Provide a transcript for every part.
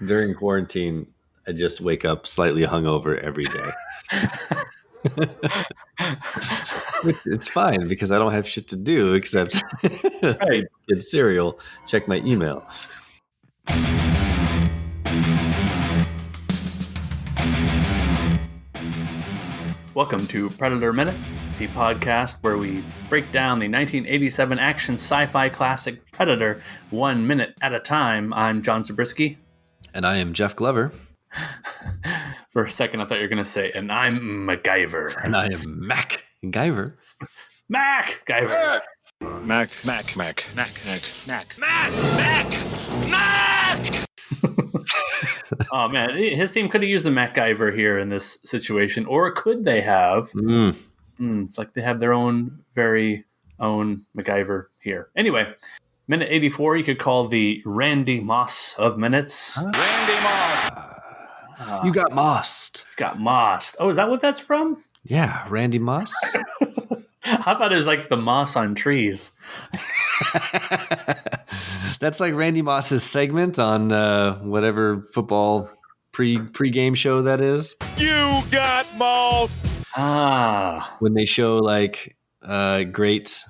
During quarantine, I just wake up slightly hungover every day. It's fine because I don't have shit to do except feed kids cereal, check my email. Welcome to Predator Minute, the podcast where we break down the 1987 action sci-fi classic Predator 1 minute at a time. I'm John Zabriskie. And I am Jeff Glover. For a second, I thought you were going to say, and I'm MacGyver. And I am MacGyver. MacGyver. Mac. Oh, man. His team could have used the MacGyver here in this situation. Or could they have? It's like they have their own very own MacGyver here. Anyway, minute 84, you could call the Randy Moss of minutes. Randy Moss. You got mossed. Got mossed. Oh, is that what that's from? Yeah, Randy Moss. I thought it was like the moss on trees. That's like Randy Moss's segment on whatever football pre-game show that is. You got mossed. When they show like great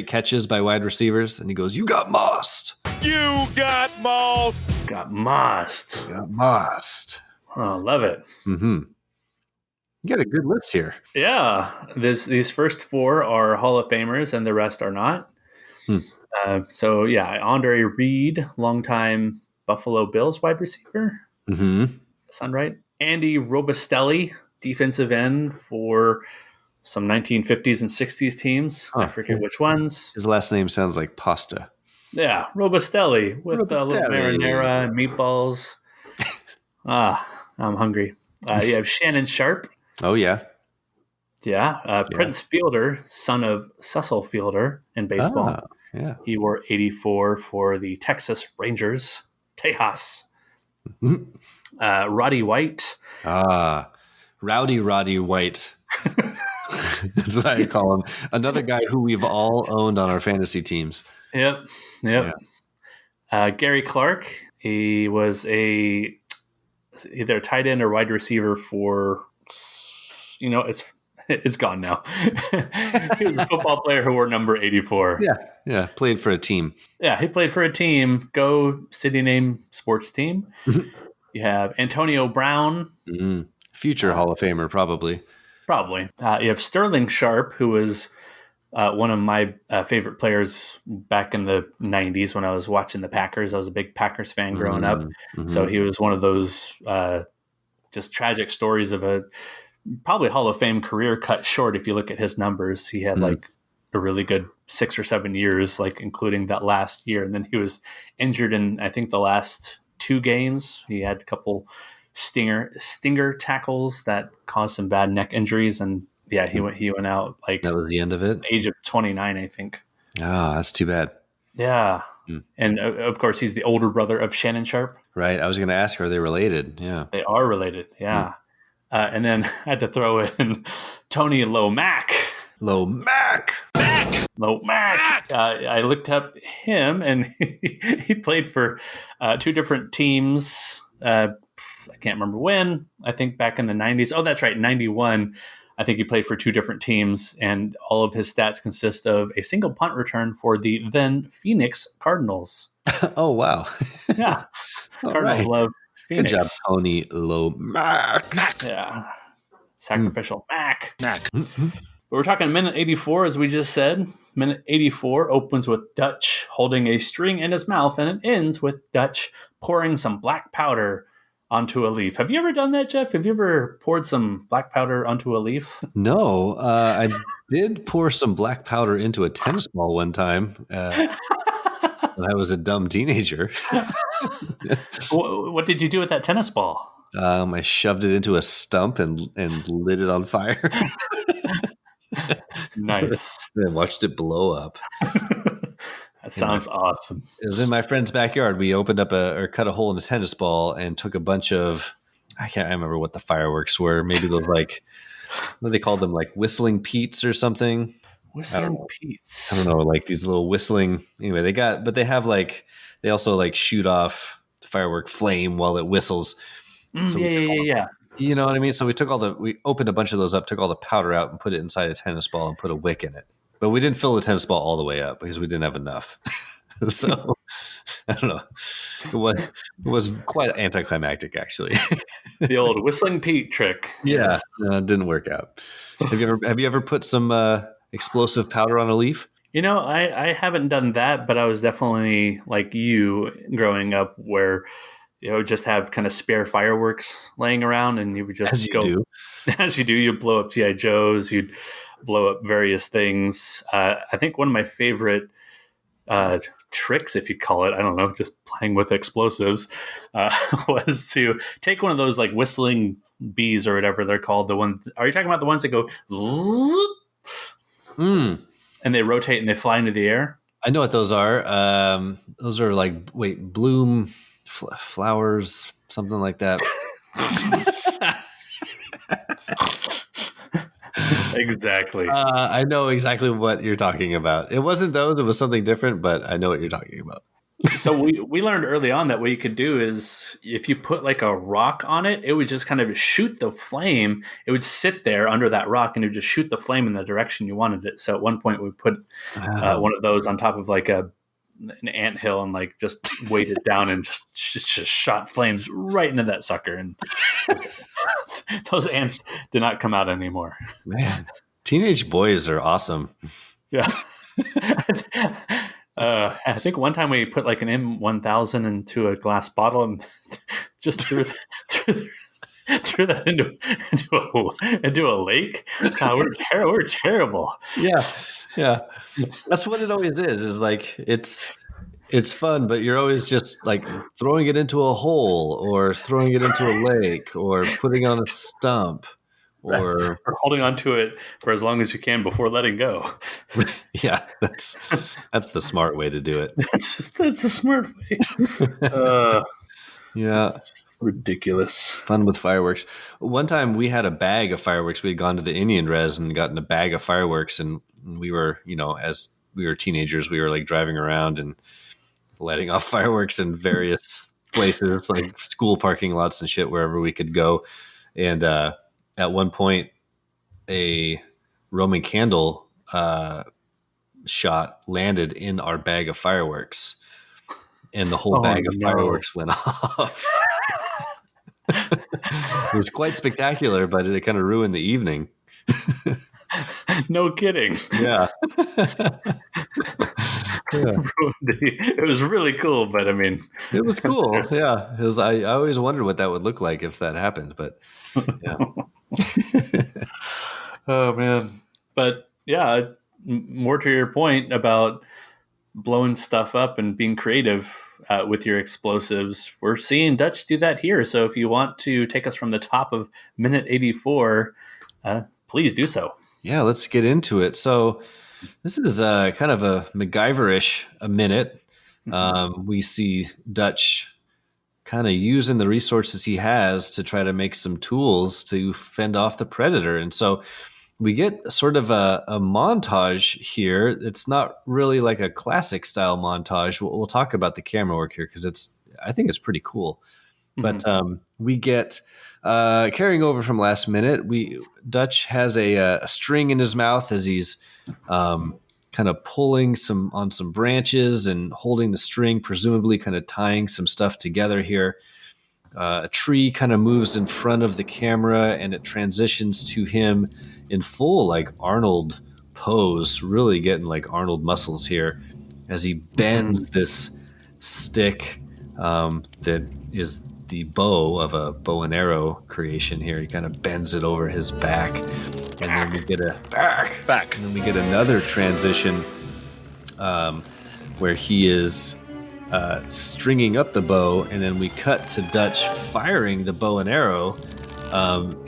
catches by wide receivers, and he goes, "You got mossed." You got mossed. Got mossed. Got mossed. Oh, love it. Mm-hmm. You got a good list here. Yeah, these first four are Hall of Famers, and the rest are not. So yeah, Andre Reed, longtime Buffalo Bills wide receiver. Mm-hmm. Does that sound right? Andy Robustelli, defensive end for some 1950s and 60s teams. I forget which ones. His last name sounds like pasta. Yeah, Robustelli with a little marinara and meatballs. I'm hungry. You have Shannon Sharp. Oh, yeah. Yeah. Prince Fielder, son of Cecil Fielder in baseball. Yeah. He wore 84 for the Texas Rangers. Tejas. Roddy White. Rowdy White. That's what I call him. Another guy who we've all owned on our fantasy teams. Yep. Yeah. Gary Clark. He was either a tight end or wide receiver for, it's gone now. He was a football player who wore number 84. Yeah. Played for a team. Yeah, he played for a team. Go city name sports team. You have Antonio Brown. Future Hall of Famer, probably. You have Sterling Sharp, who was one of my favorite players back in the 90s when I was watching the Packers. I was a big Packers fan growing up. So he was one of those just tragic stories of a probably Hall of Fame career cut short. If you look at his numbers, he had like a really good 6 or 7 years, like including that last year. And then he was injured in, I think, the last 2 games. He had a couple stinger tackles that caused some bad neck injuries. And yeah, he went out like that was the end of it. Age of 29, I think. Oh, that's too bad. Yeah. And of course, he's the older brother of Shannon Sharp. Right. I was going to ask, are they related? Yeah. They are related. Yeah. And then I had to throw in Tony Lomac. Lomac. I looked up him, and he played for 2 different teams. I can't remember when. I think back in the 90s. Oh, that's right. 91. I think he played for 2 different teams, and all of his stats consist of a single punt return for the then Phoenix Cardinals. Oh, wow. Yeah. Cardinals love Phoenix. Good job, Tony Lomac. Yeah. Sacrificial Mac. But we're talking minute 84, as we just said. Minute 84 opens with Dutch holding a string in his mouth, and it ends with Dutch pouring some black powder onto a leaf. Have you ever done that, Jeff? Have you ever poured some black powder onto a leaf? No, I did pour some black powder into a tennis ball one time when I was a dumb teenager. What did you do with that tennis ball? I shoved it into a stump and lit it on fire. Nice. And watched it blow up. That sounds awesome. It was in my friend's backyard. We opened up or cut a hole in a tennis ball and took a bunch of, I remember what the fireworks were. Maybe those like, what do they call them? Like whistling Pete's or something. Whistling Pete's. I don't know. Like these little whistling. Anyway, they also like shoot off firework flame while it whistles. So Yeah. You know what I mean? So we opened a bunch of those up, took all the powder out and put it inside a tennis ball and put a wick in it. But we didn't fill the tennis ball all the way up because we didn't have enough. So I don't know. It was quite anticlimactic, actually. The old whistling Pete trick. Yeah, it didn't work out. Have you ever put some explosive powder on a leaf? I haven't done that, but I was definitely like you growing up where just have kind of spare fireworks laying around, and you would just as you do, you blow up GI Joes, you'd blow up various things. I think one of my favorite tricks, if you call it, I don't know, just playing with explosives, was to take one of those like whistling bees or whatever they're called. Are you talking about the ones that go zzz, and they rotate and they fly into the air? I know what those are. Those are like bloom flowers, something like that. Exactly. I know exactly what you're talking about. It wasn't those; it was something different. But I know what you're talking about. So we learned early on that what you could do is if you put like a rock on it, it would just kind of shoot the flame. It would sit there under that rock and it would just shoot the flame in the direction you wanted it. So at one point we put one of those on top of like an anthill and like just weighed it down and just shot flames right into that sucker. And those ants did not come out anymore. Man, teenage boys are awesome. Yeah. I think one time we put like an M1000 into a glass bottle and just threw that into a lake. We're terrible. Yeah. That's what it always is. Is like it's fun, but you're always just like throwing it into a hole or throwing it into a lake or putting it on a stump. Or holding on to it for as long as you can before letting go. Yeah, that's the smart way to do it. That's the smart way. Yeah, ridiculous. Fun with fireworks. One time we had a bag of fireworks. We had gone to the Indian res and gotten a bag of fireworks, and we were, as we were teenagers, we were like driving around and letting off fireworks in various places, like school parking lots and shit, wherever we could go. And at one point, a Roman candle shot landed in our bag of fireworks, and the whole bag of fireworks went off. It was quite spectacular, but it kind of ruined the evening. No kidding. Yeah. It was really cool, but I mean, it was cool. Yeah, it was. I always wondered what that would look like if that happened, but yeah. Oh man, but yeah, more to your point about blowing stuff up and being creative with your explosives. We're seeing Dutch do that here. So if you want to take us from the top of minute 84, please do so. Yeah, let's get into it. So this is kind of a MacGyver-ish a minute. We see Dutch kind of using the resources he has to try to make some tools to fend off the predator. And so we get sort of a montage here. It's not really like a classic style montage. We'll talk about the camera work here because I think it's pretty cool. But we get carrying over from last minute. Dutch has a string in his mouth as he's kind of pulling on some branches and holding the string, presumably kind of tying some stuff together here. A tree kind of moves in front of the camera and it transitions to him in full like Arnold pose, really getting like Arnold muscles here as he bends this stick that is the bow of a bow and arrow creation here. He kind of bends it over his back, and then we get back, and then we get another transition where he is stringing up the bow, and then we cut to Dutch firing the bow and arrow,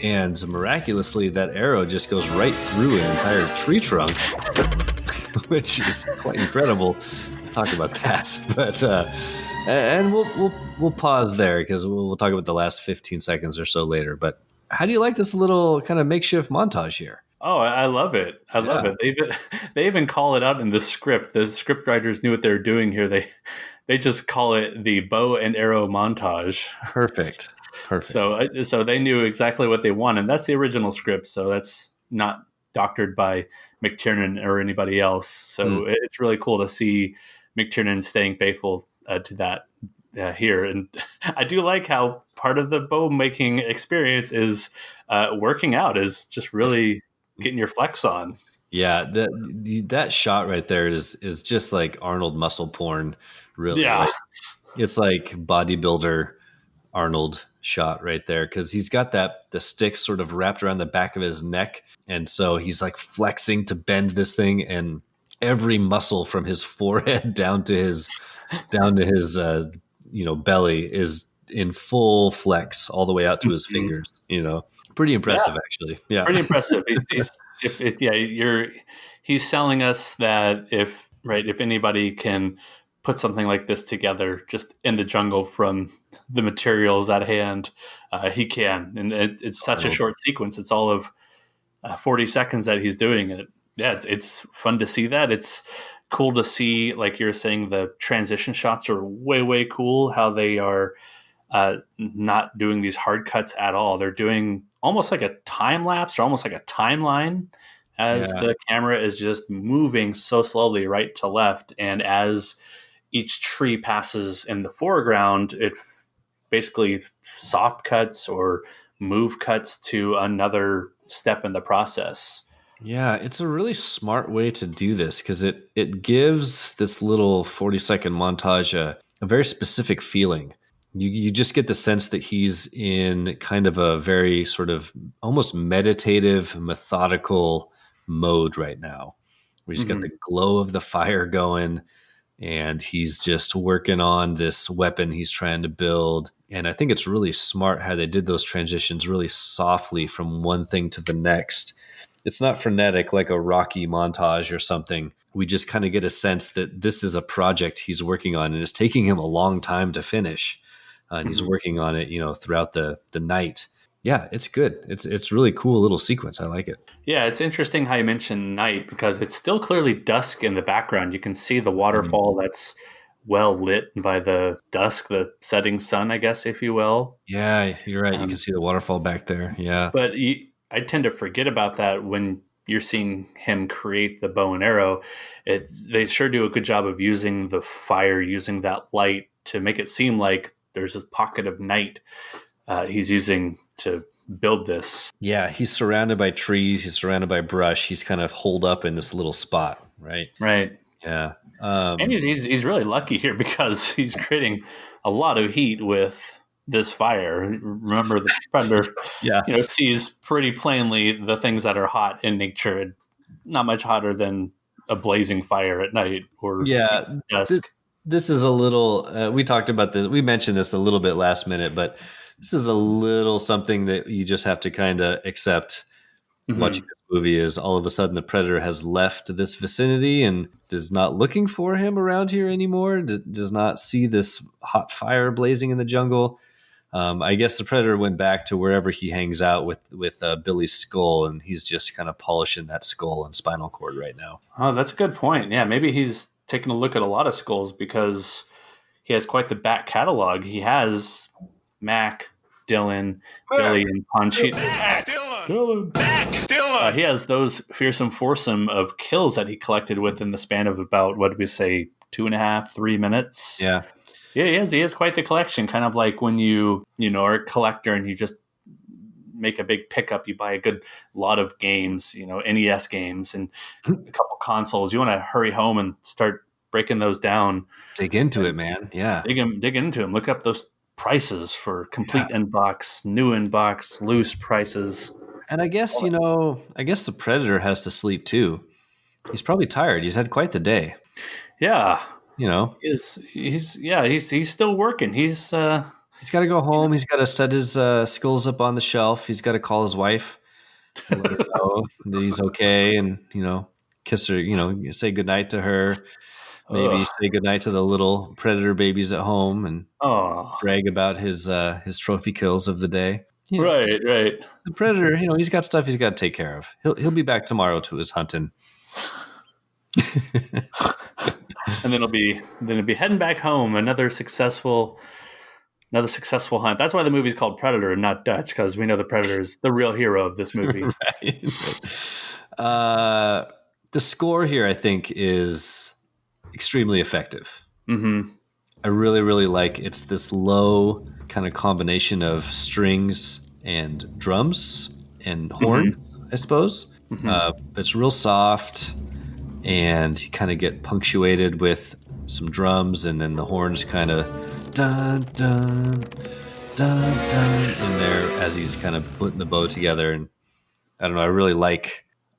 and miraculously that arrow just goes right through an entire tree trunk, which is quite incredible. We'll talk about that, but and we'll pause there because we'll talk about the last 15 seconds or so later. But how do you like this little kind of makeshift montage here? Oh, I love it. I love Yeah. it. They even call it out in the script. The script writers knew what they were doing here. They just call it the bow and arrow montage. Perfect. Perfect. So they knew exactly what they wanted. And that's the original script. So that's not doctored by McTiernan or anybody else. So it's really cool to see McTiernan staying faithful to that here. And I do like how part of the bow making experience is working out, is just really getting your flex on. Yeah, that shot right there is just like Arnold muscle porn, really. Yeah. Like, it's like bodybuilder Arnold shot right there, because he's got the stick sort of wrapped around the back of his neck, and so he's like flexing to bend this thing, and every muscle from his forehead down to his belly is in full flex all the way out to his fingers. Pretty impressive, actually. Yeah, Pretty impressive. He's selling us that if anybody can put something like this together just in the jungle from the materials at hand, he can. And it's such a short sequence. It's all of 40 seconds that he's doing it. Yeah, it's fun to see that. It's cool to see, like you're saying, the transition shots are way cool. How they are not doing these hard cuts at all. They're doing almost like a time lapse or almost like a timeline as the camera is just moving so slowly right to left. And as each tree passes in the foreground, it basically soft cuts or move cuts to another step in the process. Yeah, it's a really smart way to do this, because it gives this little 40-second montage a very specific feeling. You just get the sense that he's in kind of a very sort of almost meditative, methodical mode right now, where he's got the glow of the fire going, and he's just working on this weapon he's trying to build. And I think it's really smart how they did those transitions really softly from one thing to the next. It's not frenetic like a Rocky montage or something. We just kind of get a sense that this is a project he's working on, and it's taking him a long time to finish. And he's working on it, throughout the night. Yeah, it's good. It's really cool little sequence. I like it. Yeah, it's interesting how you mentioned night, because it's still clearly dusk in the background. You can see the waterfall that's well lit by the dusk, the setting sun, I guess, if you will. Yeah, you're right. You can see the waterfall back there. Yeah. But I tend to forget about that when you're seeing him create the bow and arrow. They sure do a good job of using the fire, using that light to make it seem like there's this pocket of night he's using to build this. Yeah, he's surrounded by trees. He's surrounded by brush. He's kind of holed up in this little spot, right? Right. Yeah. And he's really lucky here, because he's creating a lot of heat with this fire. Remember, the predator sees pretty plainly the things that are hot in nature, and not much hotter than a blazing fire at night or dusk. This is a little, we talked about this, we mentioned this a little bit last minute, but this is a little something that you just have to kind of accept watching this movie, is all of a sudden the predator has left this vicinity and is not looking for him around here anymore, does not see this hot fire blazing in the jungle. I guess the predator went back to wherever he hangs out with Billy's skull, and he's just kind of polishing that skull and spinal cord right now. Oh, that's a good point. Yeah, maybe he's taking a look at a lot of skulls, because he has quite the back catalog. He has Mac, Dylan, Billy, and Panchito. Dylan. He has those fearsome foursome of kills that he collected within the span of about, what did we say, 2.5, 3 minutes? Yeah. Yeah, he has quite the collection. Kind of like when you are a collector and you just make a big pickup, you buy a good lot of games, NES games and a couple consoles. You want to hurry home and start breaking those down. Dig into it, man. Yeah. Dig into them. Look up those prices for complete inbox, new inbox, loose prices. And I guess, the predator has to sleep too. He's probably tired. He's had quite the day. Yeah. He's still working. He's got to go home. He's got to set his skills up on the shelf. He's got to call his wife and let her know that he's okay, and kiss her. Say goodnight to her. Maybe say goodnight to the little predator babies at home, and brag about his trophy kills of the day. Right. The Predator, he's got stuff he's got to take care of. He'll be back tomorrow to his hunting. And then he'll be heading back home. Another successful hunt. That's why the movie's called Predator and not Dutch, because we know the Predator is the real hero of this movie. Right. The score here, I think, is extremely effective. Mm-hmm. I really, really like it's this low kind of combination of strings and drums and horns, I suppose. It's real soft, and you kind of get punctuated with some drums, and then the horns kind of dun dun dun dun in there as he's kind of putting the bow together. And I don't know,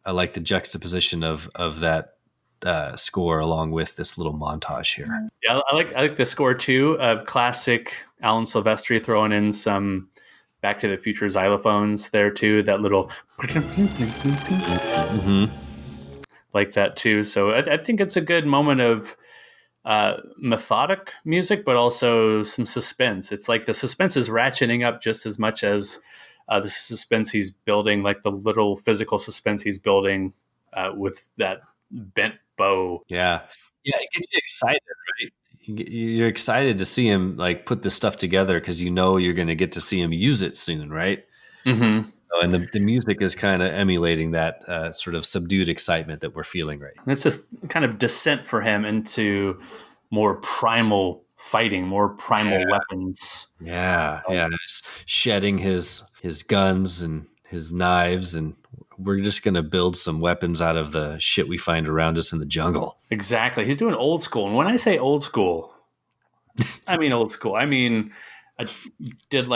I like the juxtaposition of that score along with this little montage here. Yeah, I like the score too. Classic Alan Silvestri throwing in some Back to the Future xylophones there too. That little like that too. So I think it's a good moment of methodic music, but also some suspense. It's like the suspense is ratcheting up just as much as the suspense he's building, like the little physical suspense he's building with that bent bow. Yeah, it gets you excited, right? You're excited to see him like put this stuff together because you're going to get to see him use it soon, right? Mm-hmm. And the music is kind of emulating that sort of subdued excitement that we're feeling, right? And it's just kind of descent for him into more primal fighting, more primal weapons. Yeah, just shedding his guns and his knives, and we're just going to build some weapons out of the shit we find around us in the jungle. Exactly. He's doing old school. And when I say old school, I mean old school. I mean, I did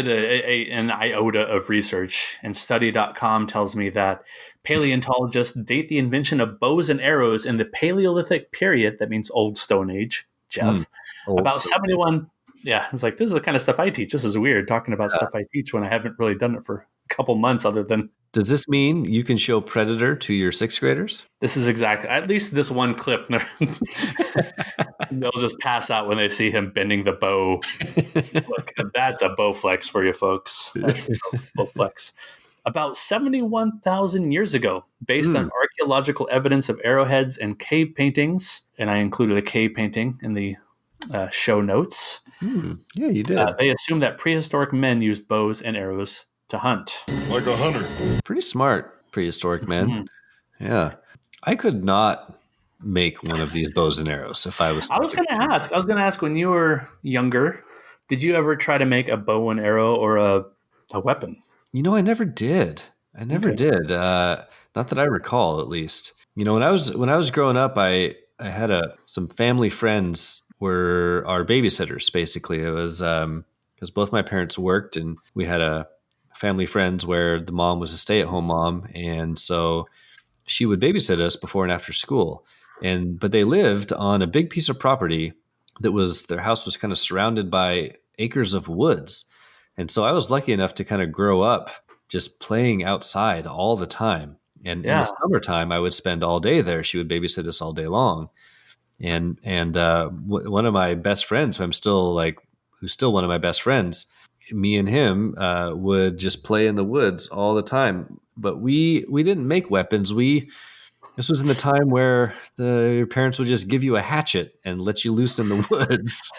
an iota of research, and study.com tells me that paleontologists date the invention of bows and arrows in the Paleolithic period. That means Old Stone Age, Jeff. About 71. Yeah, it's like, this is the kind of stuff I teach. This is weird talking about stuff I teach when I haven't really done it for a couple months other than. Does this mean you can show Predator to your sixth graders? This is exactly, at least this one clip. They'll just pass out when they see him bending the bow. Look, that's a bow flex for you folks. That's a bow flex. About 71,000 years ago, based on archaeological evidence of arrowheads and cave paintings, and I included a cave painting in the show notes. Yeah, you did. They assume that prehistoric men used bows and arrows to hunt. Like a hunter. Pretty smart prehistoric men. Mm-hmm. Yeah. I could not make one of these bows and arrows if I was. I was going to ask when you were younger, did you ever try to make a bow and arrow or a weapon? I never did. Not that I recall, at least. When I was growing up, I had some family friends were our babysitters. Basically, it was because both my parents worked, and we had a family friends where the mom was a stay-at-home mom, and so she would babysit us before and after school. But they lived on a big piece of property their house was kind of surrounded by acres of woods. And so I was lucky enough to kind of grow up just playing outside all the time. And in the summertime, I would spend all day there. She would babysit us all day long. And one of my best friends, who's still one of my best friends, me and him would just play in the woods all the time. But we didn't make weapons. This was in the time where your parents would just give you a hatchet and let you loose in the woods.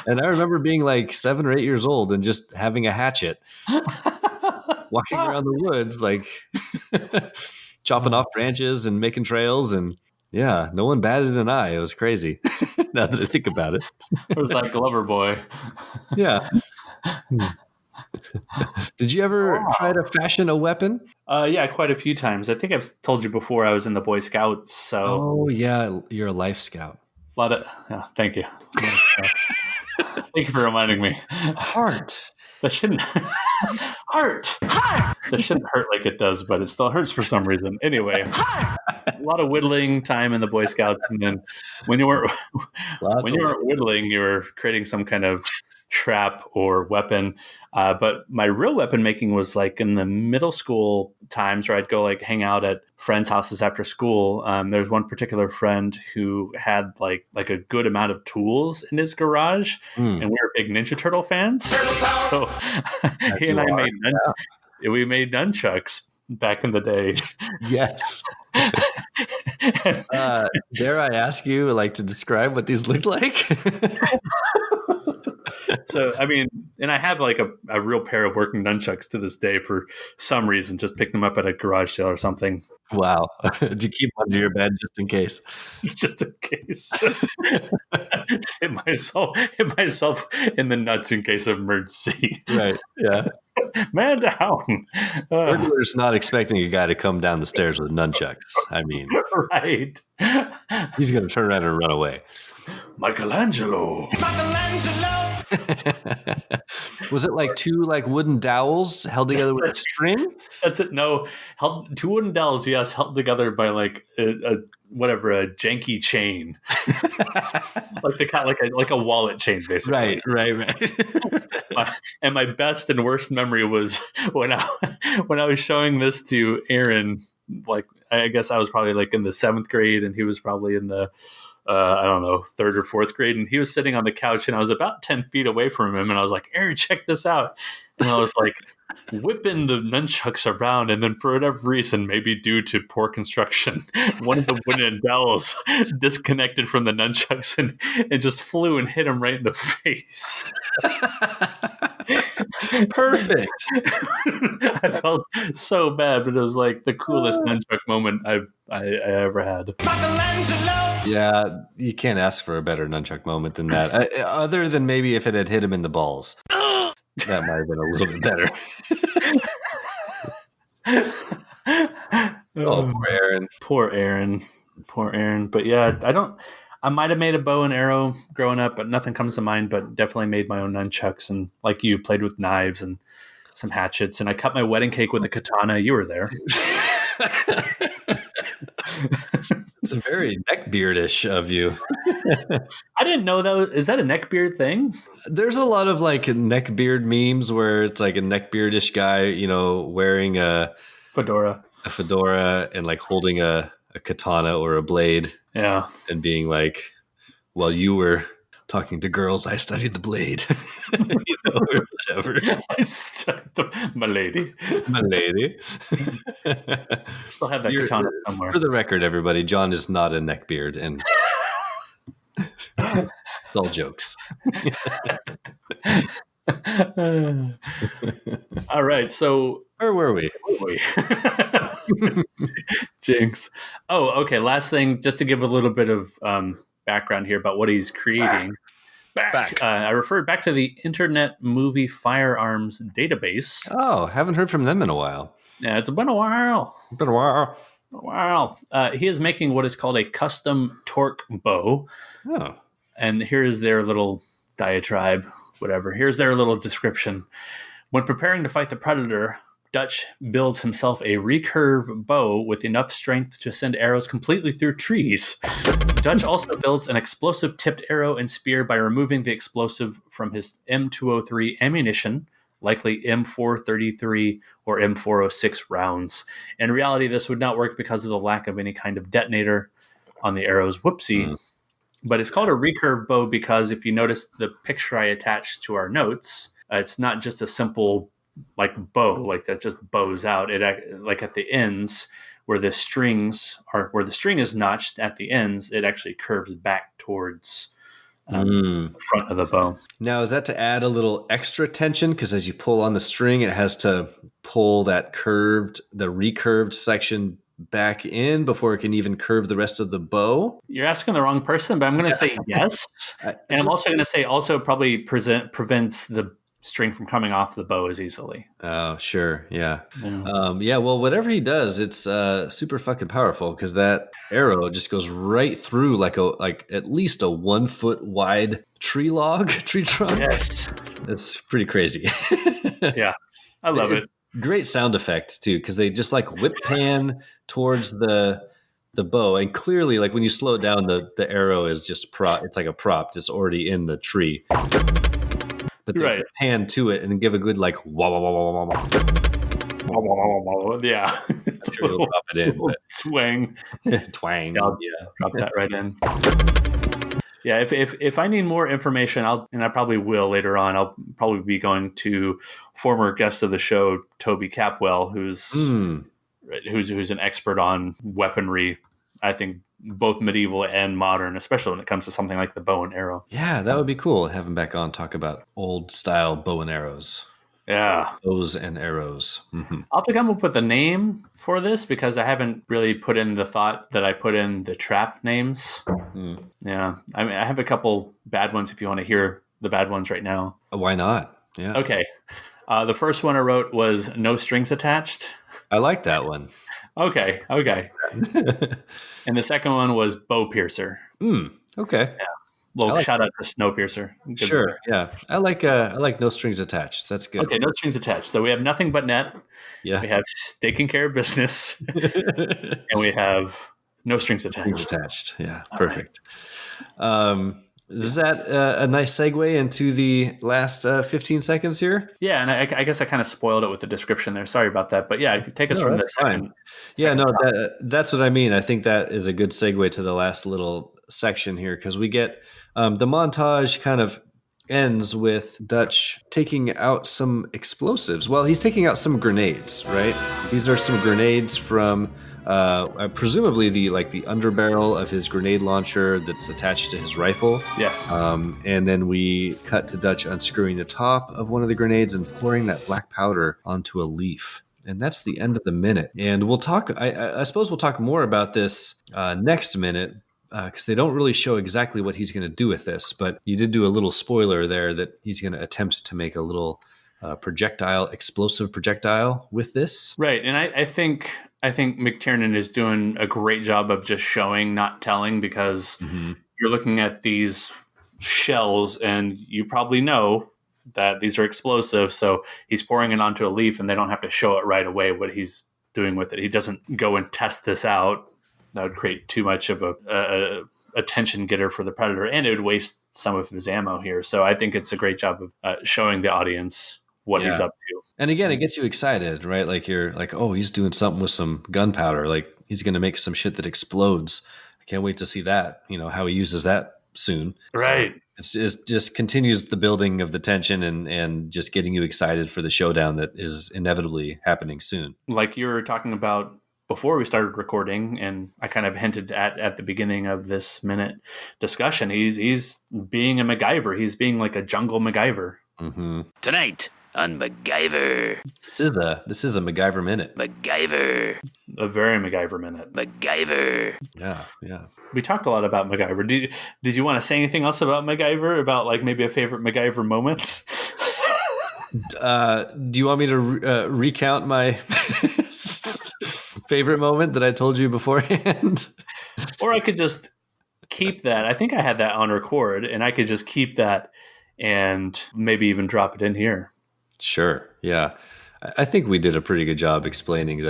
And I remember being like 7 or 8 years old and just having a hatchet, walking around the woods, like chopping off branches and making trails. And yeah, no one batted an eye. It was crazy. Now that I think about it. It was like Glover Boy. Yeah. Did you ever try to fashion a weapon? Yeah, quite a few times. I think I've told you before I was in the Boy Scouts. So. Oh yeah, you're a Life Scout. Thank you. Thank you for reminding me. Heart. That shouldn't heart. That shouldn't hurt like it does, but it still hurts for some reason. Anyway, a lot of whittling time in the Boy Scouts, and then when you weren't whittling, you were creating some kind of trap or weapon. But my real weapon making was like in the middle school times where I'd go like hang out at friends' houses after school. There's one particular friend who had like a good amount of tools in his garage, and we were big Ninja Turtle fans. So he and I we made nunchucks back in the day. Yes. Dare I ask you, like, to describe what these looked like? So, I mean, and I have like a real pair of working nunchucks to this day for some reason, just pick them up at a garage sale or something. Wow. Did you keep them under your bed just in case? Just in case. hit myself in the nuts in case of emergency. Right. Yeah. Man down. Burglar's not expecting a guy to come down the stairs with nunchucks. I mean, right. He's going to turn around and run away. Michelangelo. Was it like two like wooden dowels held together with a string? That's it. No, two wooden dowels. Yes, held together by like a janky chain, like a wallet chain, basically. Right. And my best and worst memory was when I was showing this to Aaron. Like, I guess I was probably like in the 7th grade, and he was probably in the I don't know, 3rd or 4th grade, and he was sitting on the couch, and I was about 10 feet away from him, and I was like, Aaron, check this out. And I was like whipping the nunchucks around, and then for whatever reason, maybe due to poor construction, one of the wooden dowels disconnected from the nunchucks and just flew and hit him right in the face. Perfect. I felt so bad, but it was like the coolest nunchuck moment I ever had. Yeah, you can't ask for a better nunchuck moment than that. Other than maybe if it had hit him in the balls. That might have been a little bit better. Oh, poor Aaron. Poor Aaron. But yeah, I might have made a bow and arrow growing up, but nothing comes to mind, but definitely made my own nunchucks, and like you, played with knives and some hatchets, and I cut my wedding cake with a katana. You were there. It's very neckbeardish of you. I didn't know that. Is that a neckbeard thing? There's a lot of like neckbeard memes where it's like a neckbeardish guy, wearing a fedora and like holding a katana or a blade. Yeah. And being like, while you were talking to girls, I studied the blade. Or whatever. I studied my lady. Still have that katana somewhere. For the record, everybody, John is not a neckbeard, and it's all jokes. All right, so where were we? Jinx. Oh, okay. Last thing, just to give a little bit of background here about what he's creating. Back. I referred back to the Internet Movie Firearms Database. Oh, haven't heard from them in a while. Yeah, it's been a while. Wow. He is making what is called a custom torque bow. Oh. And here's their little diatribe, whatever. Here's their little description. When preparing to fight the predator, Dutch builds himself a recurve bow with enough strength to send arrows completely through trees. Dutch also builds an explosive tipped arrow and spear by removing the explosive from his M203 ammunition, likely M433 or M406 rounds. In reality, this would not work because of the lack of any kind of detonator on the arrow's whoopsie. But it's called a recurve bow because if you notice the picture I attached to our notes, it's not just a simple like bow, like that just bows out. It like at the ends where the string is notched at the ends, it actually curves back towards the front of the bow. Now, is that to add a little extra tension? Because as you pull on the string, it has to pull that recurved section back in before it can even curve the rest of the bow? You're asking the wrong person, but I'm going to say yes. And I'm also going to say also probably prevents the string from coming off the bow as easily. Oh, sure. Yeah. Well, whatever he does, it's super fucking powerful because that arrow just goes right through like at least a 1 foot wide tree trunk. Yes. That's pretty crazy. Yeah. I love it. Great sound effect too, because they just like whip pan towards the bow, and clearly, like when you slow it down, the arrow is just it's like a prop, just already in the tree. But but they Right. pan to it and then give a good like wah wah wah wah wah wah. Yeah. I'm sure he'll drop it in, but Swing. twang. I'll drop that right in. Yeah, if I need more information, I probably will later on. I'll probably be going to former guest of the show, Toby Capwell, who's an expert on weaponry. I think both medieval and modern, especially when it comes to something like the bow and arrow. Yeah, that would be cool. Have him back on, talk about old style bow and arrows. Yeah. Bows and arrows. I'll have to come up with a name for this because I haven't really put in the thought that I put in the trap names. Yeah. I mean, I have a couple bad ones if you want to hear the bad ones right now. Why not? Yeah. Okay. The first one I wrote was No Strings Attached. I like that one. Okay. And the second one was Bow Piercer. Okay. Yeah. Shout out to Snowpiercer. Good Sure. one. Yeah. I like No Strings Attached. That's good. Okay, no strings attached. So we have Nothing But Net. Yeah. We have Taking Care of Business. And we have No Strings Attached. Yeah. Perfect. Is that a nice segue into the last 15 seconds here? Yeah, and I guess I kind of spoiled it with the description there. Sorry about that. But yeah, take us from the second. Yeah, no, that's what I mean. I think that is a good segue to the last little section here because we get the montage kind of ends with Dutch taking out some explosives. Well, he's taking out some grenades, right? These are some grenades from presumably the underbarrel of his grenade launcher that's attached to his rifle. Yes. And then we cut to Dutch unscrewing the top of one of the grenades and pouring that black powder onto a leaf. And that's the end of the minute. And we'll talk, I suppose we'll talk more about this next minute because they don't really show exactly what he's going to do with this. But you did do a little spoiler there that he's going to attempt to make a little explosive projectile with this. Right. And I think McTiernan is doing a great job of just showing, not telling, because you're looking at these shells and you probably know that these are explosive. So he's pouring it onto a leaf and they don't have to show it right away what he's doing with it. He doesn't go and test this out. That would create too much of a attention getter for the Predator, and it would waste some of his ammo here. So I think it's a great job of showing the audience what he's up to. And again, it gets you excited, right? Like you're like, oh, he's doing something with some gunpowder. Like he's going to make some shit that explodes. I can't wait to see that, how he uses that soon. Right. So it just continues the building of the tension and just getting you excited for the showdown that is inevitably happening soon. Like you were talking about before we started recording, and I kind of hinted at the beginning of this minute discussion, he's being a MacGyver. He's being like a jungle MacGyver. Tonight on MacGyver. This is a MacGyver minute. MacGyver. A very MacGyver minute. MacGyver. Yeah. We talked a lot about MacGyver. Did you want to say anything else about MacGyver? About like maybe a favorite MacGyver moment? Do you want me to recount my favorite moment that I told you beforehand? Or I could just keep that. I think I had that on record, and I could just keep that and maybe even drop it in here. Sure. Yeah. I think we did a pretty good job explaining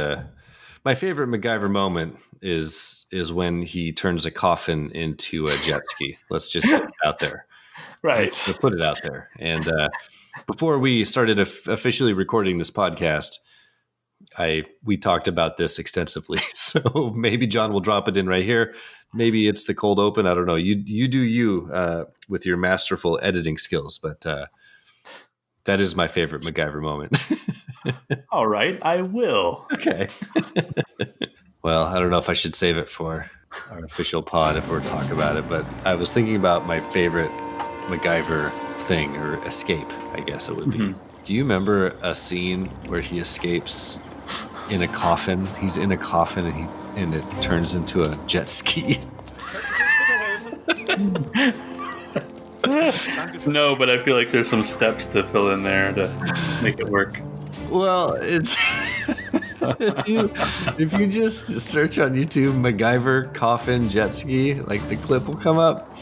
my favorite MacGyver moment is when he turns a coffin into a jet ski. Let's just get it out there. Right. Let's put it out there. And before we started officially recording this podcast, we talked about this extensively. So maybe John will drop it in right here. Maybe it's the cold open. I don't know. You do you with your masterful editing skills, but that is my favorite MacGyver moment. All right, I will. Okay. Well, I don't know if I should save it for our official pod if we're talking about it, but I was thinking about my favorite MacGyver thing or escape, I guess it would be. Do you remember a scene where he escapes in a coffin? He's in a coffin and it turns into a jet ski. No, but I feel like there's some steps to fill in there to make it work. Well, it's if you just search on YouTube MacGyver coffin jet ski, like the clip will come up.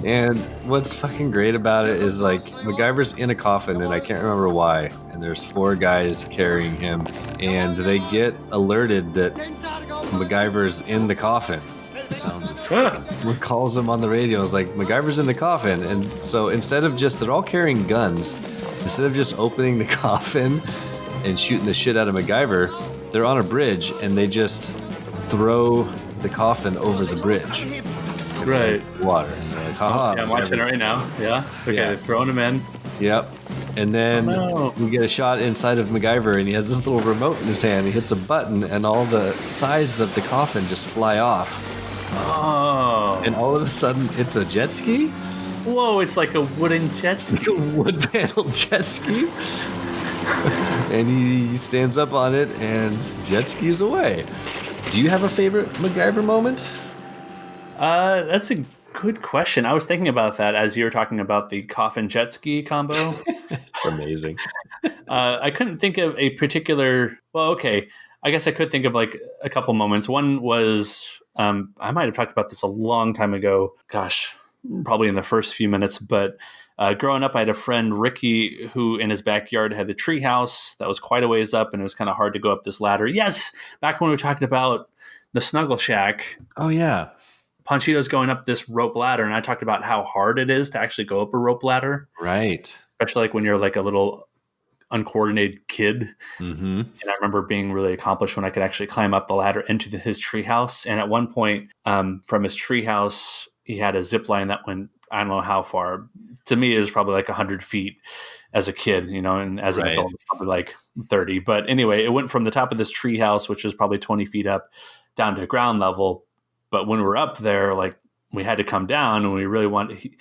And what's fucking great about it is like MacGyver's in a coffin and I can't remember why. And there's 4 guys carrying him and they get alerted that MacGyver's in the coffin. Sounds of trouble. Calls him on the radio. It's like, MacGyver's in the coffin. And so they're all carrying guns. Instead of just opening the coffin and shooting the shit out of MacGyver, they're on a bridge and they just throw the coffin over the bridge. Right. Water. And they're like, haha. Yeah, I'm watching it right now. Yeah. Okay, Yeah. they're throwing him in. Yep. And then we get a shot inside of MacGyver, and he has this little remote in his hand. He hits a button, and all the sides of the coffin just fly off. Oh. And all of a sudden, it's a jet ski? Whoa, it's like a wooden jet ski. Like a wood panel jet ski? And he stands up on it, and jet skis away. Do you have a favorite MacGyver moment? That's a good question. I was thinking about that as you were talking about the coffin jet ski combo. It's amazing. I couldn't think of a particular. Well, okay. I guess I could think of like a couple moments. One was I might have talked about this a long time ago. Gosh, probably in the first few minutes. But growing up, I had a friend, Ricky, who in his backyard had a tree house that was quite a ways up, and it was kind of hard to go up this ladder. Yes, back when we were talking about the Snuggle Shack. Oh, yeah. Panchito's going up this rope ladder, and I talked about how hard it is to actually go up a rope ladder. Right. Especially like when you're like a little uncoordinated kid. Mm-hmm. And I remember being really accomplished when I could actually climb up the ladder into his treehouse. And at one point, from his treehouse, he had a zip line that went, I don't know how far. To me, it was probably like 100 feet as a kid, and as an adult, probably like 30. But anyway, it went from the top of this treehouse, which was probably 20 feet up, down to ground level. But when we were up there, like we had to come down, and we really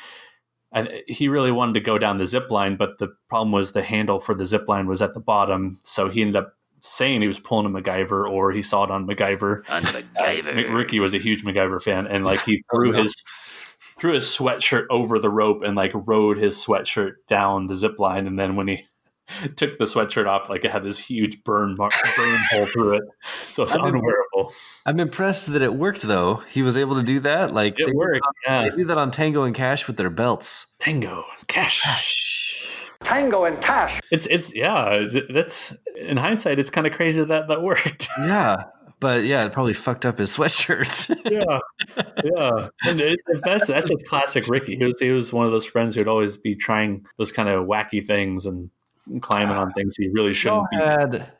he really wanted to go down the zip line, but the problem was the handle for the zip line was at the bottom. So he ended up saying he was pulling a MacGyver, or he saw it on MacGyver. On MacGyver. Ricky was a huge MacGyver fan, and like he threw his sweatshirt over the rope and like rode his sweatshirt down the zip line. And then when he took the sweatshirt off, like it had this huge burn hole through it. So it's unwearable. I'm impressed that it worked, though. He was able to do that. Like it worked. They do that on Tango and Cash with their belts. Tango and Cash. Tango and Cash. That's in hindsight, it's kind of crazy that worked. Yeah. But yeah, it probably fucked up his sweatshirt. yeah. And that's just classic Ricky. He was one of those friends who'd always be trying those kind of wacky things and climbing on things he really shouldn't be.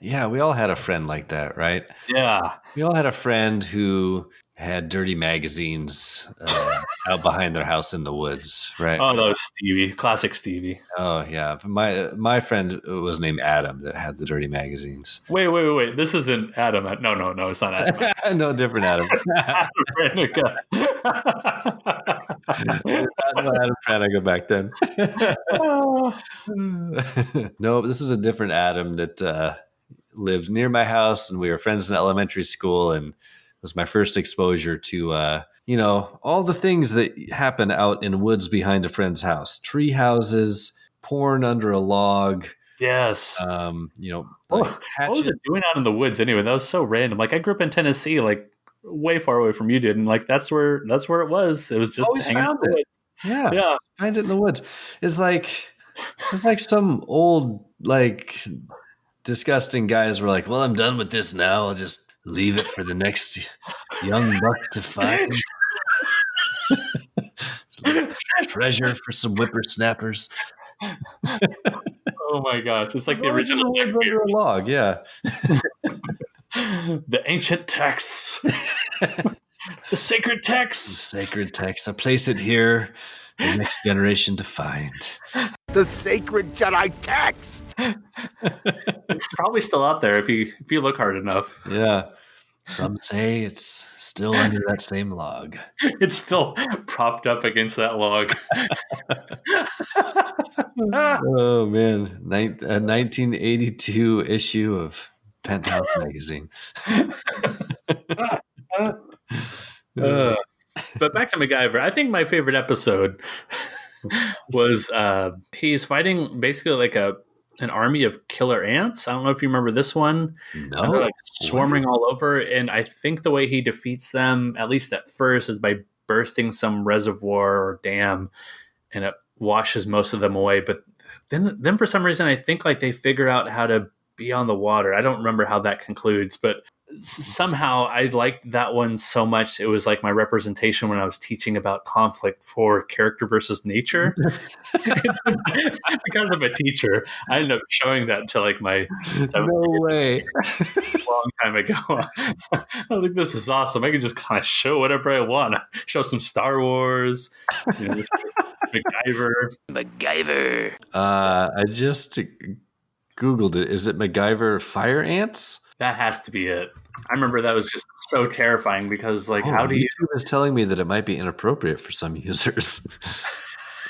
We all had a friend like that, right? Yeah. We all had a friend who had dirty magazines out behind their house in the woods, right? Oh, that was Stevie. Classic Stevie. Oh, yeah. My friend was named Adam that had the dirty magazines. Wait. This isn't Adam. No, it's not Adam. No, different Adam. Adam Praniga back then. No, this was a different Adam that lived near my house, and we were friends in elementary school, and it was my first exposure to all the things that happen out in woods behind a friend's house. Tree houses, porn under a log. Yes. Like what was it doing out in the woods anyway? That was so random. Like I grew up in Tennessee, like way far away from you did, and like that's where it was. It was just always hanging out in the woods. Yeah. Find it in the woods. It's like some old like disgusting guys were like, well, I'm done with this now. I'll just leave it for the next young buck to find. Treasure for some whippersnappers. Oh my gosh. It's like the original under a log, yeah. The ancient texts. The sacred texts. The sacred text. I place it here for the next generation to find. The sacred Jedi text. It's probably still out there if you look hard enough. Yeah. Some say it's still under that same log. It's still propped up against that log. Oh man, a 1982 issue of Penthouse magazine. But back to MacGyver. I think my favorite episode was he's fighting basically like an army of killer ants. I don't know if you remember this one. No. They're like swarming all over. And I think the way he defeats them, at least at first, is by bursting some reservoir or dam, and it washes most of them away. But then for some reason, I think like they figure out how to be on the water. I don't remember how that concludes, but somehow I liked that one so much. It was like my representation when I was teaching about conflict for character versus nature. Because I'm a teacher, I ended up showing that to like my No way. long time ago. I think this is awesome. I can just kind of show whatever I want. Show some Star Wars, MacGyver. MacGyver. I just Googled it. Is it MacGyver fire ants? That has to be it. I remember that was just so terrifying because, like, how do you? YouTube is telling me that it might be inappropriate for some users.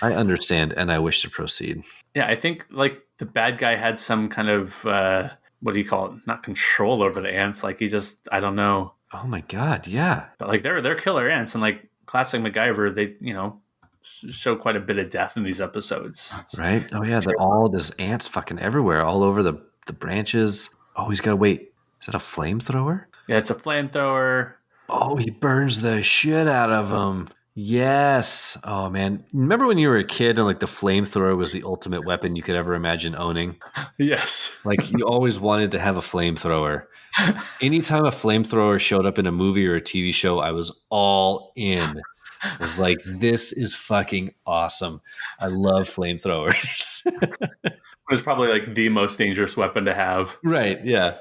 I understand, and I wish to proceed. Yeah, I think like the bad guy had some kind of what do you call it? Not control over the ants. Like he just, I don't know. Oh my god, yeah. But like they're killer ants, and like classic MacGyver, they show quite a bit of death in these episodes. Right? Oh yeah, all this ants fucking everywhere, all over the branches. Oh, he's got to wait. Is that a flamethrower? Yeah, it's a flamethrower. Oh, he burns the shit out of them. Yes. Oh man, remember when you were a kid and like the flamethrower was the ultimate weapon you could ever imagine owning? Yes. Like you always wanted to have a flamethrower. Anytime a flamethrower showed up in a movie or a TV show, I was all in. I was like, this is fucking awesome. I love flamethrowers. It was probably like the most dangerous weapon to have. Right, yeah.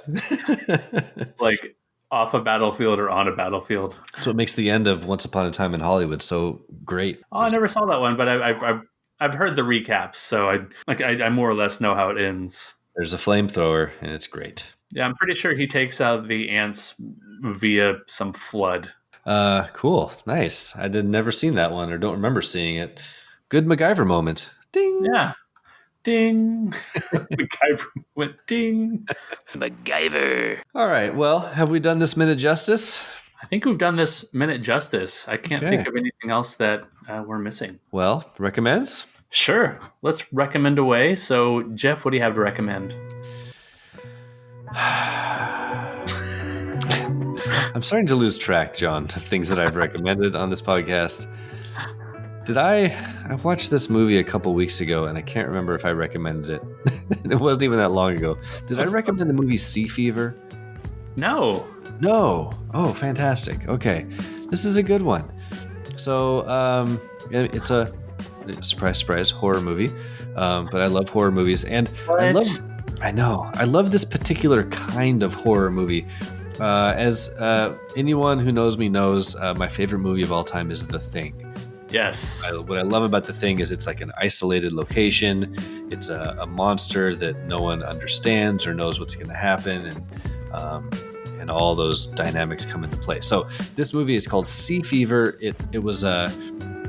Like off a battlefield or on a battlefield. So it makes the end of Once Upon a Time in Hollywood so great. Oh, I never saw that one, but I've heard the recaps, so I more or less know how it ends. There's a flamethrower, and it's great. Yeah, I'm pretty sure he takes out the ants via some flood. Cool, nice. I did never seen that one, or don't remember seeing it. Good MacGyver moment. Ding. Yeah. Ding. MacGyver went ding. MacGyver. All right. Well, have we done this minute justice? I think we've done this minute justice. I can't think of anything else that we're missing. Well, recommends? Sure. Let's recommend away. So, Jeff, what do you have to recommend? I'm starting to lose track, John, of things that I've recommended on this podcast. I watched this movie a couple weeks ago, and I can't remember if I recommended it. It wasn't even that long ago. Did I recommend the movie Sea Fever? No. Oh, fantastic. Okay. This is a good one. So, it's a surprise, surprise horror movie. But I love horror movies, and I love this particular kind of horror movie. As anyone who knows me knows, my favorite movie of all time is The Thing. Yes. What I love about The Thing is it's like an isolated location. It's a monster that no one understands or knows what's going to happen, and all those dynamics come into play. So this movie is called Sea Fever. It was a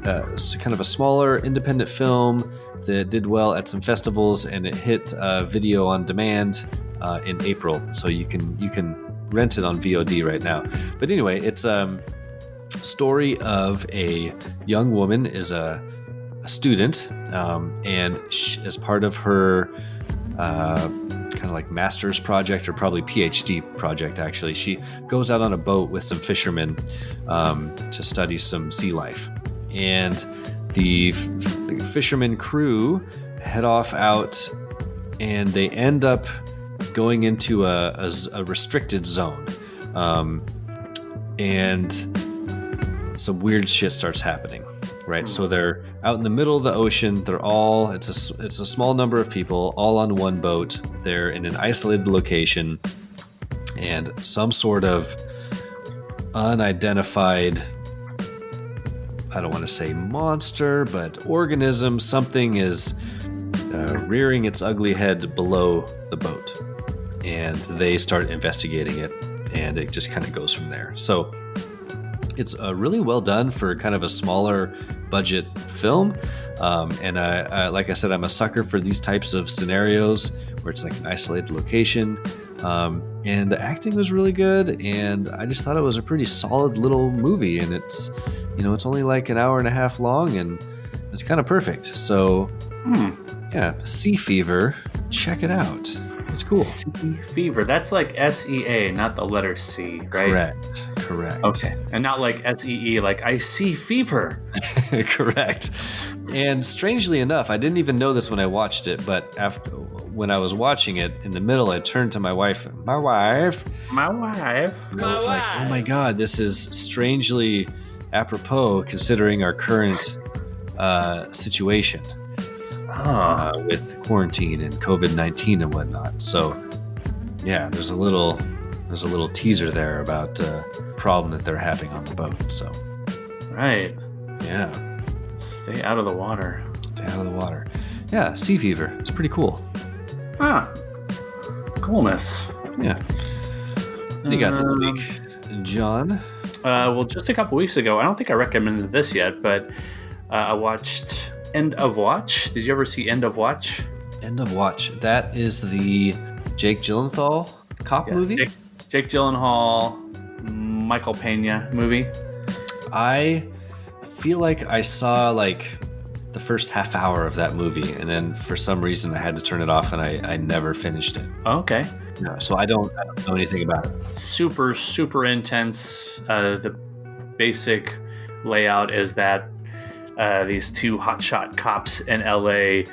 kind of a smaller independent film that did well at some festivals, and it hit video on demand in April. So you can rent it on VOD right now. But anyway, it's story of a young woman is a student, and as part of her kind of like master's project, or probably PhD project actually, she goes out on a boat with some fishermen to study some sea life. And the fisherman crew head off out, and they end up going into a restricted zone, and some weird shit starts happening, right? So they're out in the middle of the ocean. It's a small number of people all on one boat. They're in an isolated location, and some sort of unidentified, I don't want to say monster, but organism, something is rearing its ugly head below the boat, and they start investigating it, and it just kind of goes from there. So it's really well done for kind of a smaller budget film. And I, like I said, I'm a sucker for these types of scenarios where it's like an isolated location. And the acting was really good. And I just thought it was a pretty solid little movie. And it's only like an hour and a half long, and it's kind of perfect. So yeah, Sea Fever, check it out. It's cool. Sea Fever. That's like SEA, not the letter C, right? Correct. Okay. And not like SEE, like I see fever. Correct. And strangely enough, I didn't even know this when I watched it, but when I was watching it, in the middle, I turned to my wife. And I was like, oh my God, this is strangely apropos considering our current situation with quarantine and COVID-19 and whatnot. So yeah, there's a little teaser there about a problem that they're having on the boat. So right. Yeah. Stay out of the water. Stay out of the water. Yeah, sea fever. It's pretty cool. Coolness. Yeah. What do you got this week, John? Well, just a couple weeks ago, I don't think I recommended this yet, but I watched End of Watch. Did you ever see End of Watch? End of Watch. That is the Jake Gyllenhaal cop movie? Jake Gyllenhaal, Michael Pena movie. I feel like I saw like the first half hour of that movie, and then for some reason I had to turn it off, and I never finished it. Okay. No, so I don't know anything about it. Super, super intense. The basic layout is that these two hotshot cops in LA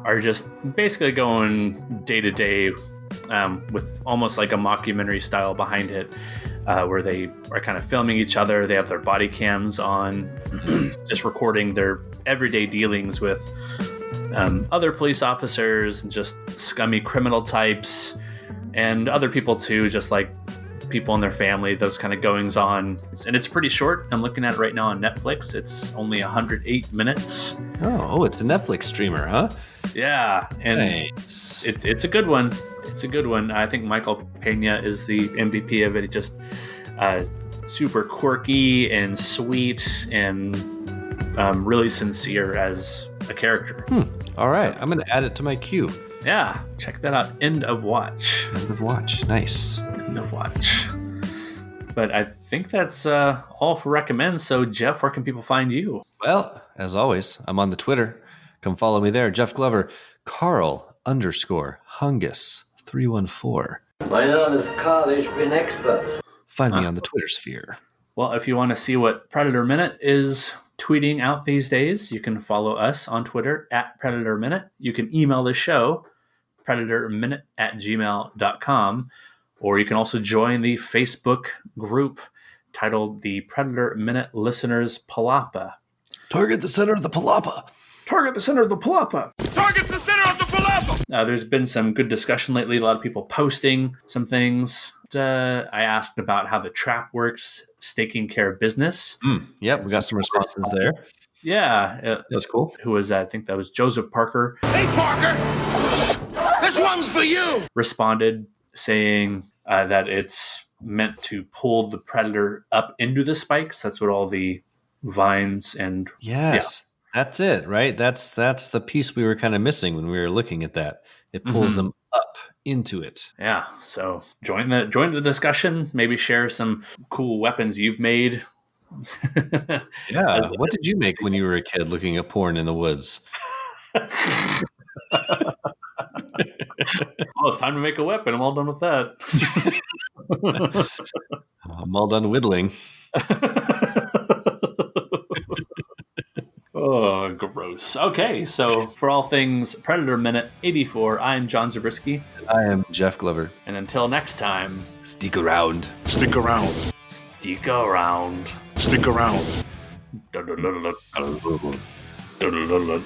are just basically going day to day with almost like a mockumentary style behind it, where they are kind of filming each other. They have their body cams on, just recording their everyday dealings with other police officers and just scummy criminal types and other people too, just like people in their family, those kind of goings on. And it's pretty short. I'm looking at it right now on Netflix. It's only 108 minutes. Oh, it's a Netflix streamer, huh? Yeah, and nice. It's a good one. It's a good one. I think Michael Pena is the MVP of it. It just super quirky and sweet and really sincere as a character. All right, so I'm going to add it to my queue. Yeah, check that out. End of Watch. End of Watch. Nice. End of Watch. But I think that's all for recommends. So, Jeff, where can people find you? Well, as always, I'm on the Twitter. Come follow me there. Jeff Glover. Carl_Hungus314. My name is College Bin Expert. Find me on the Twitter sphere. Well, if you want to see what Predator Minute is tweeting out these days, you can follow us on Twitter at Predator Minute. You can email the show, predatorminute@gmail.com, or you can also join the Facebook group titled the Predator Minute Listeners Palapa. Target the center of the palapa. Target the center of the palapa. Target's the center of the palapa. There's been some good discussion lately. A lot of people posting some things. I asked about how the trap works, staking care of business. Yep, we got some responses there. Yeah. That's cool. Who was that? I think that was Joseph Parker. Hey, Parker! This one's for you! Responded saying that it's meant to pull the predator up into the spikes. That's what all the vines and... Yes, that's it, right? That's the piece we were kind of missing when we were looking at that. It pulls them up into it. Yeah, so join the discussion. Maybe share some cool weapons you've made. Yeah, what did you make when you were a kid looking at porn in the woods? Oh, it's time to make a weapon. I'm all done with that. I'm all done whittling. Oh, gross. Okay, so for all things Predator Minute 84, I'm John Zabriskie. I am Jeff Glover. And until next time, stick around. Stick around. Stick around. Stick around. Dun, dun, dun, dun, dun. Dun, dun, dun, dun.